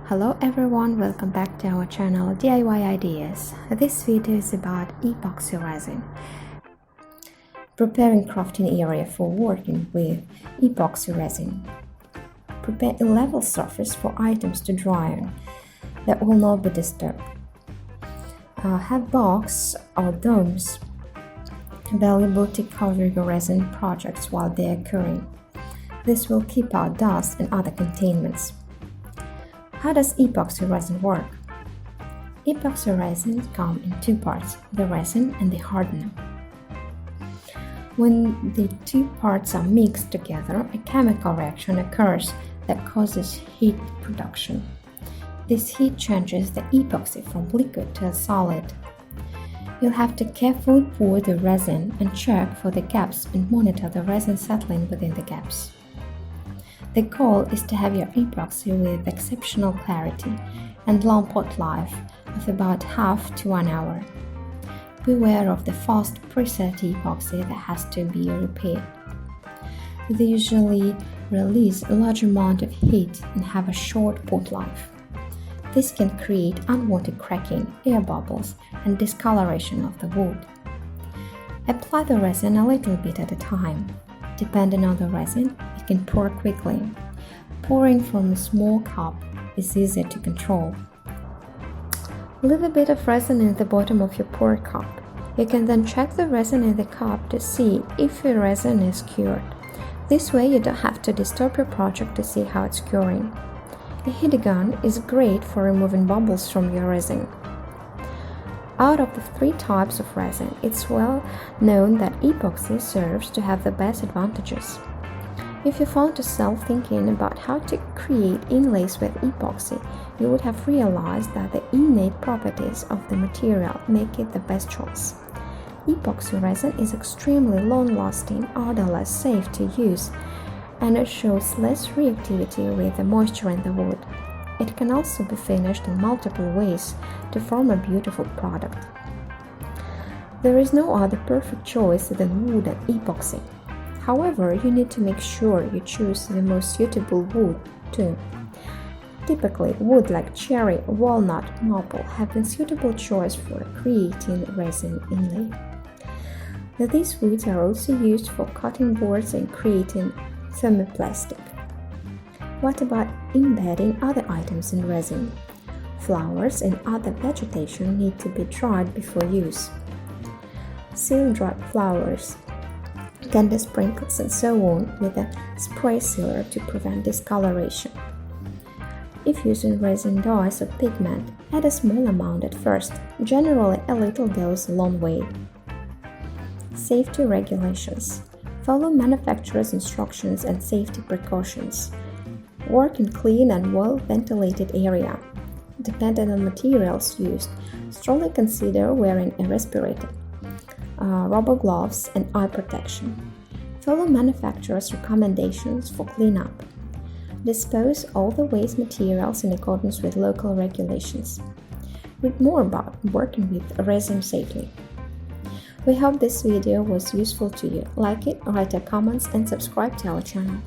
Hello everyone, welcome back to our channel DIY Ideas. This video is about epoxy resin. Preparing crafting area for working with epoxy resin. Prepare a level surface for items to dry on that will not be disturbed. Have boxes or domes available to cover your resin projects while they are curing. This will keep out dust and other contaminants. How does epoxy resin work? Epoxy resins come in two parts, the resin and the hardener. When the two parts are mixed together, a chemical reaction occurs that causes heat production. This heat changes the epoxy from liquid to a solid. You'll have to carefully pour the resin and check for the gaps and monitor the resin settling within the gaps. The goal is to have your epoxy with exceptional clarity and long pot life of about half to 1 hour. Beware of the fast preset epoxy that has to be repaired. They usually release a large amount of heat and have a short pot life. This can create unwanted cracking, air bubbles, and discoloration of the wood. Apply the resin a little bit at a time. Depending on the resin, it can pour quickly. Pouring from a small cup is easy to control. Leave a bit of resin in the bottom of your pour cup. You can then check the resin in the cup to see if your resin is cured. This way you don't have to disturb your project to see how it's curing. A heat gun is great for removing bubbles from your resin. Out of the three types of resin, it's well known that epoxy serves to have the best advantages. If you found yourself thinking about how to create inlays with epoxy, you would have realized that the innate properties of the material make it the best choice. Epoxy resin is extremely long-lasting, odorless, safe to use, and it shows less reactivity with the moisture in the wood. It can also be finished in multiple ways to form a beautiful product. There is no other perfect choice than wood and epoxy. However, you need to make sure you choose the most suitable wood too. Typically, wood like cherry, walnut, maple have been suitable choice for creating resin inlay. These woods are also used for cutting boards and creating thermoplastic. What about embedding other items in resin? Flowers and other vegetation need to be dried before use. Seal-dried flowers, candy sprinkles and so on with a spray sealer to prevent discoloration. If using resin dyes or pigment, add a small amount at first. Generally, a little goes a long way. Safety regulations. Follow manufacturer's instructions and safety precautions. Work in clean and well-ventilated area. Depending on materials used, strongly consider wearing a respirator, rubber gloves, and eye protection. Follow manufacturer's recommendations for cleanup. Dispose all the waste materials in accordance with local regulations. Read more about working with resin safely. We hope this video was useful to you. Like it, write your comments, and subscribe to our channel.